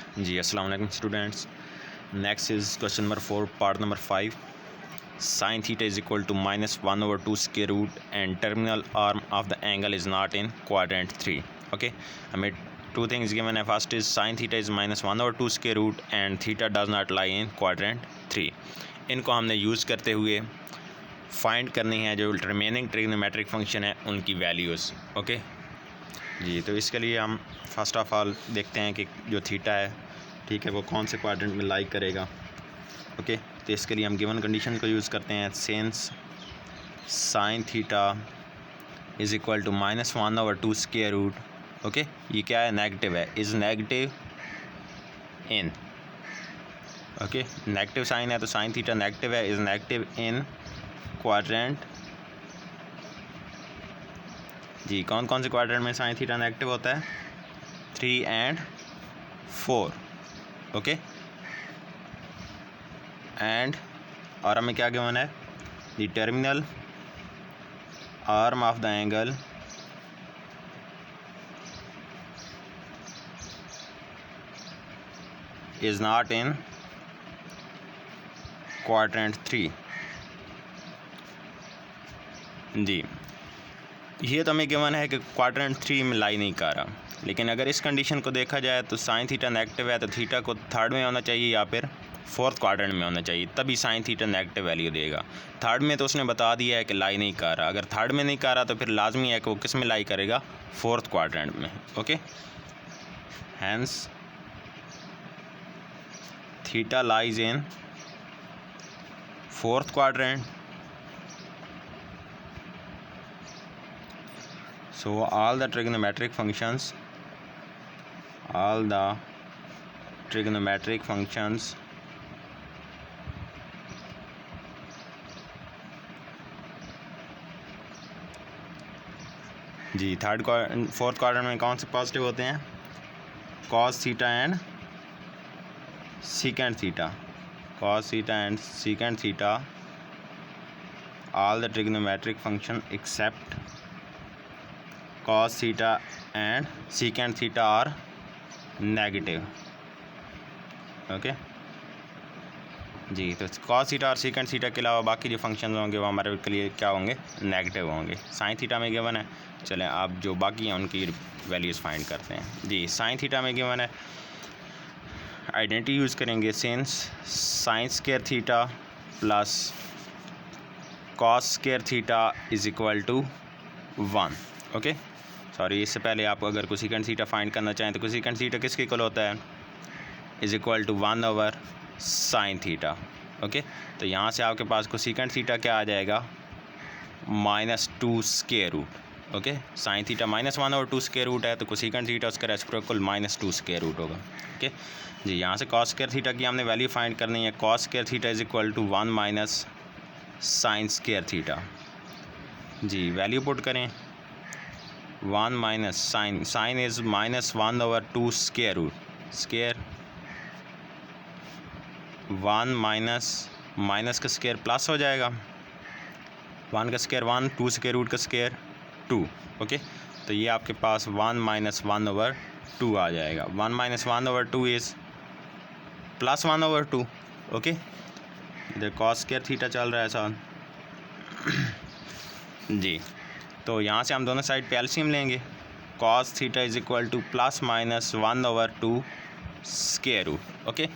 जी अस्सलाम वालेकुम students. Next is question number 4 part number 5। Sine theta is equal to -1/2 square root and terminal arm of the angle is not in quadrant 3। Okay, हमें two things given है। First is sine theta is -1/2 square root and theta does not lie in quadrant 3। इनको हमने use करते हुए find करनी है जो remaining trigonometric function है उनकी वैल्यूज़। ओके जी, तो इसके लिए हम फर्स्ट ऑफ ऑल देखते हैं कि जो थीटा है, ठीक है, वो कौन से क्वाड्रेंट में लाई करेगा। ओके, तो इसके लिए हम गिवन कंडीशन को यूज़ करते हैं। Since sine theta is equal to -1/2 square root. Okay, ये क्या है, नेगेटिव है, is negative in, okay, negative sine है तो साइन थीटा नेगेटिव है, इज़ नेगेटिव इन क्वाड्रेंट। जी, कौन कौन से क्वाड्रेंट में साइन थीटा नेगेटिव होता है? 3 and 4। ओके, एंड और हमें क्या गिवन है? The terminal arm of the angle is not in quadrant 3। जी, ये तो हमें गिवन है कि क्वाड्रेंट 3 में लाई नहीं कर रहा, लेकिन अगर इस कंडीशन को देखा जाए तो साइन थीटा नेगेटिव है तो थीटा को थर्ड में होना चाहिए या फिर फोर्थ क्वाड्रेंट में होना चाहिए, तभी साइन थीटा नेगेटिव वैल्यू देगा। थर्ड में तो उसने बता दिया है कि लाई नहीं कर रहा। अगर थर्ड में नहीं कर रहा तो फिर लाजमी है कि वो किस में लाई करेगा? फोर्थ क्वाड्रेंट में। Okay, hence theta lies in fourth quadrant. So all the trigonometric functions जी फोर्थ क्वाड्रेंट में कौन से पॉजिटिव होते हैं? cos theta and secant theta, cos theta and secant theta, all the trigonometric function except cos theta and secant theta are negative. Okay जी, तो cos theta और secant theta के अलावा बाकी जो फंक्शन होंगे वो हमारे के लिए क्या होंगे? नेगेटिव होंगे। साइन थीटा में गिवन है, चलें आप जो बाकी हैं उनकी वैल्यूज़ फाइंड करते हैं। जी, साइन थीटा में गिवन है, आइडेंटिटी यूज़ करेंगे। Since sine square theta plus cos square theta is equal to 1। Okay, sorry, इससे पहले आप अगर कोसेकेंट थीटा फाइंड करना चाहें तो कोसेकेंट थीटा किसके इक्वल होता है? Is equal to 1/sin theta. Okay, तो यहाँ से आपके पास कोसेकेंट थीटा क्या आ जाएगा? -2 square root. Okay, sine theta -1/2 square root है तो कोसेकेंट थीटा उसका रेसिप्रोकल -2 स्क्वायर रूट होगा। ओके जी, यहाँ से cos स्क्वायर थीटा की हमने वैल्यू फाइंड करनी है। cos square theta is equal to 1 - sin square theta. जी, वैल्यू पुट करें। 1 - sine is -1/2 square root, square 1 minus का स्क्वायर प्लस हो जाएगा, 1 का स्क्वायर 1, 2 स्क्वायर रूट का स्क्वायर 2। ओके, तो ये आपके पास 1 - 1/2 आ जाएगा। 1 - 1/2 इज़ +1/2। ओके, इधर cos स्क्वायर थीटा चल रहा है साथ। जी, तो यहाँ से हम दोनों साइड पे एलसीएम लेंगे। cos theta is equal to +-1/2 square root. Okay,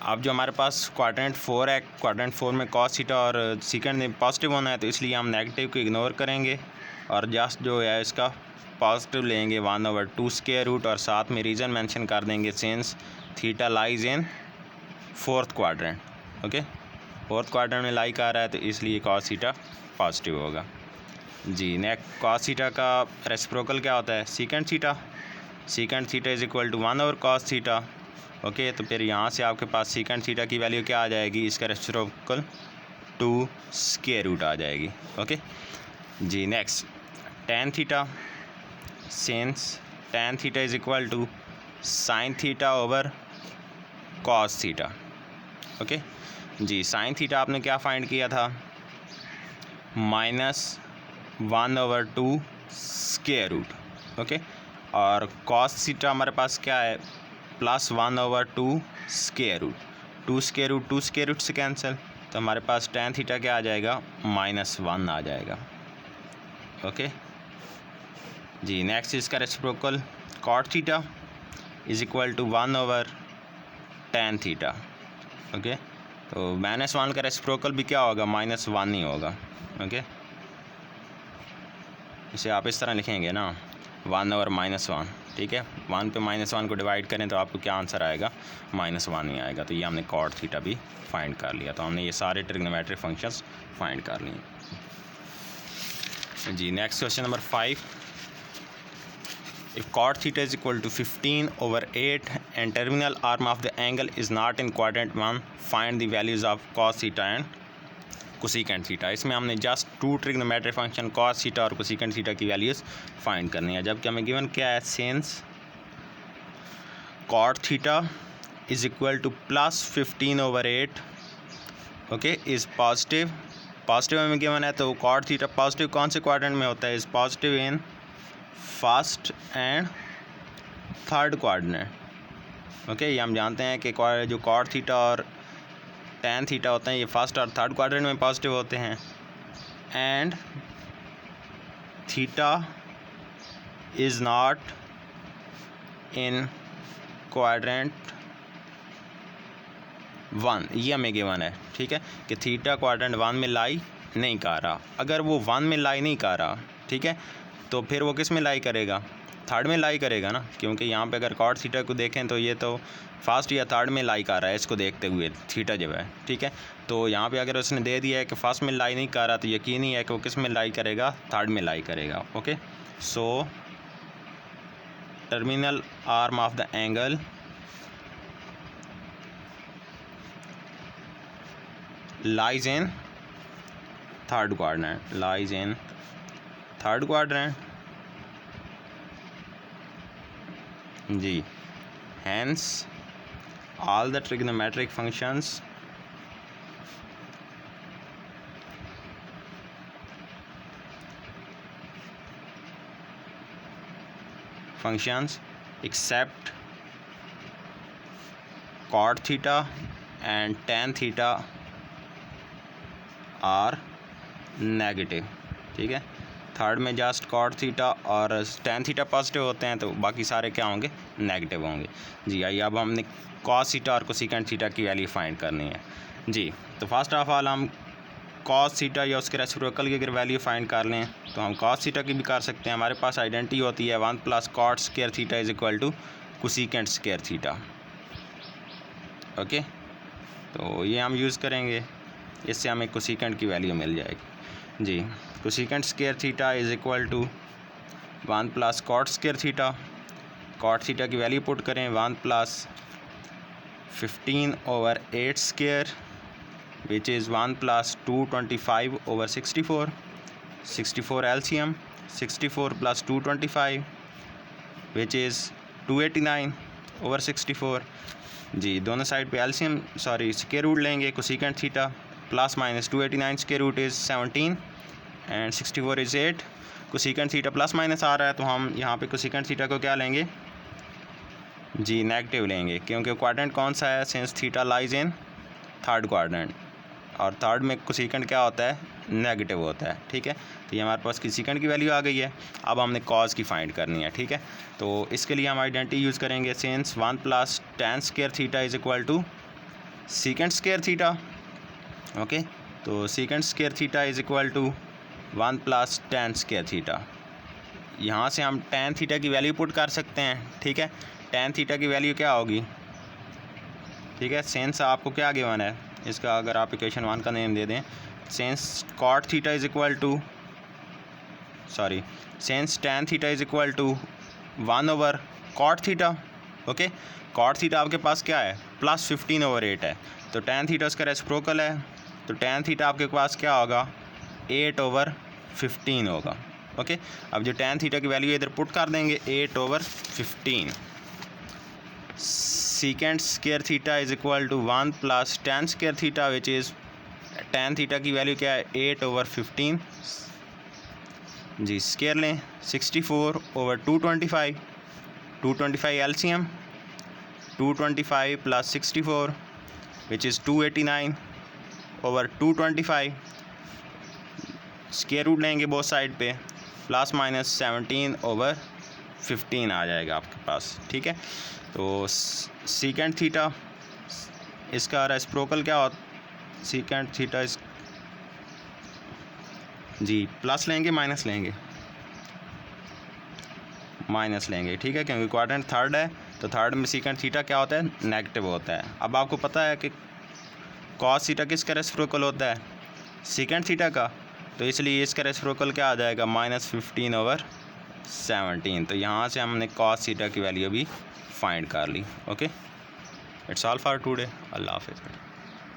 अब जो हमारे पास क्वाड्रेंट 4 है, क्वाड्रेंट 4 में cos थीटा और सेकेंड में पॉजिटिव होना है तो इसलिए हम नेगेटिव को इग्नोर करेंगे और जस्ट जो है इसका पॉजिटिव लेंगे 1/2 स्क्वायर रूट और साथ में रीज़न मेंशन कर देंगे। Since theta lies in fourth quadrant. Okay, fourth quadrant में लाई कर रहा है तो इसलिए cos थीटा पॉजिटिव होगा। जी, नेक्स्ट cos थीटा का रेसिप्रोकल क्या होता है? Secant theta. Secant theta is equal to 1/cos theta. Okay, तो फिर यहाँ से आपके पास सेकेंड थीटा की वैल्यू क्या आ जाएगी? इसका रेसिप्रोकल 2 स्क्वायर रूट आ जाएगी। ओके जी, next tan theta. Since tan theta is equal to sine theta over cos theta. Okay जी, साइन थीटा आपने क्या फाइंड किया था? -1/2 स्क्वायर रूट। ओके, और cos थीटा हमारे पास क्या है? Plus 1/2 square root, 2 square root से कैंसिल, तो हमारे पास tan थीटा क्या आ जाएगा, -1 आ जाएगा। ओके जी, नेक्स्ट इसका reciprocal cot theta is equal to 1/tan theta. Okay, तो -1 का रेसिप्रोकल भी क्या होगा, -1 ही होगा। ओके, इसे आप इस तरह लिखेंगे ना, 1/-1, ठीक है। 1 पे -1 को डिवाइड करें तो आपको क्या आंसर आएगा, -1 ही आएगा। तो ये हमने cot थीटा भी फाइंड कर लिया। तो हमने ये सारे ट्रिग्नोमेट्रिक फंक्शंस फाइंड कर लिए जी। Next question number 5, if cot theta is equal to 15/8 and terminal arm of the angle is not in quadrant 1, find the values of cos theta and cosecant theta। इसमें हमने just 2 trigonometric function cos theta और cosecant theta की values find करनी है, जबकि हमें given क्या है, since cot theta is equal to +15/8 okay is positive, positive हमें गिवन है, तो cot थीटा पॉजिटिव कौन से क्वाड्रेंट में होता है, is positive in first and third quadrant. Okay, ये हम जानते हैं कि जो cot थीटा और tan थीटा होते हैं ये फर्स्ट और थर्ड क्वाड्रेंट में पॉजिटिव होते हैं, and theta is not in quadrant 1, ये हमें गिवन है, ठीक है, कि थीटा क्वाड्रेंट 1 में लाई नहीं कर रहा। अगर वो 1 में लाई नहीं कर रहा, ठीक है, तो फिर वो किस में लाई करेगा, थर्ड में लाई करेगा ना, क्योंकि यहाँ पे अगर cot थीटा को देखें तो ये तो फर्स्ट या थर्ड में लाई कर रहा है, इसको देखते हुए थीटा जब है, ठीक है। तो यहाँ पे अगर उसने दे दिया है कि फर्स्ट में लाई नहीं कर रहा, तो यकीनी है कि वो किस में लाई करेगा, थर्ड में लाई करेगा। Okay, so terminal arm of the angle lies in third quadrant, lies in third quadrant जी। hence all the trigonometric functions except cot theta and tan theta are negative, ठीक है। Third में just cot theta और tan theta positive होते हैं, तो बाकी सारे क्या होंगे, नेगेटिव होंगे जी। आइए अब हमने cos थीटा और cosecant थीटा की वैल्यू फाइंड करनी है जी। तो फर्स्ट ऑफ ऑल हम cos थीटा या उसके रेसिप्रोकल की अगर वैल्यू फाइंड कर लें तो हम cos थीटा की भी कर सकते हैं। हमारे पास आइडेंटिटी होती है 1 + cot square theta is equal to cosecant square theta. Okay, तो ये हम यूज़ करेंगे, इससे हमें cosecant की वैल्यू मिल जाएगी जी। cosecant square theta is equal to 1 + cot square theta. cot theta की वैल्यू पुट करें, 1 + 15/8 square which is 1 + 225/64, 64 LCM, 64 + 225 which is 289/64 जी। दोनों साइड पे LCM स्क्वायर रूट लेंगे। cosecant theta ± 289 square root is 17 and 64 is 8। cosecant theta plus minus आ रहा है, तो हम यहाँ पे cosecant थीटा को क्या लेंगे जी, नेगेटिव लेंगे, क्योंकि क्वाड्रेंट कौन सा है, since theta lies in third quadrant, और थर्ड में cosecant क्या होता है, नेगेटिव होता है, ठीक है। तो ये हमारे पास cosecant की वैल्यू आ गई है। अब हमने cos की फाइंड करनी है, ठीक है। तो इसके लिए हम आइडेंटिटी यूज़ करेंगे, since 1 + tan square theta is equal to secant square theta. Okay, तो secant square theta is equal to 1 + tan square theta. यहाँ से हम tan थीटा की वैल्यू पुट कर सकते हैं, ठीक है। tan थीटा की वैल्यू क्या होगी, ठीक है, सेंस आपको क्या गिवन है इसका, अगर आप इक्वेशन 1 का नेम दे दें, since cot theta is equal to since tan theta is equal to 1/cot theta. Okay, cot theta आपके पास क्या है, +15/8 है, तो tan थीटा उसका रेसिप्रोकल है, तो tan थीटा आपके पास क्या होगा, 8/15 होगा। ओके, अब जो tan थीटा की वैल्यू इधर पुट कर देंगे, 8/15। secant square theta is equal to 1 + tan square theta which is tan theta की वैल्यू क्या है, 8/15 जी। स्क्वायर लें, 64/225, 225 LCM, 225 plus 64 which is 289 over 225, square root लेंगे बोथ साइड पे, प्लस माइनस 17 ओवर 15 आ जाएगा आपके पास, ठीक है। तो सीकेंट थीटा इसका रेसिप्रोकल क्या होता, सीकेंट थीटा इस जी प्लस लेंगे माइनस लेंगे, माइनस लेंगे, ठीक है, क्योंकि क्वाड्रेंट थर्ड है तो थर्ड में सीकेंट थीटा क्या होता है, नेगेटिव होता है। अब आपको पता है कि कॉस थीटा किसका रेसिप्रोकल होता है, सीकेंट थीटा का, तो इसलिए इसका रेसिप्रोकल क्या आ जाएगा, -15 ओवर 17। तो यहाँ से हमने कॉस थीटा की वैल्यू भी फाइंड कर ली। Okay, it's all for today. अल्लाह हाफिज़।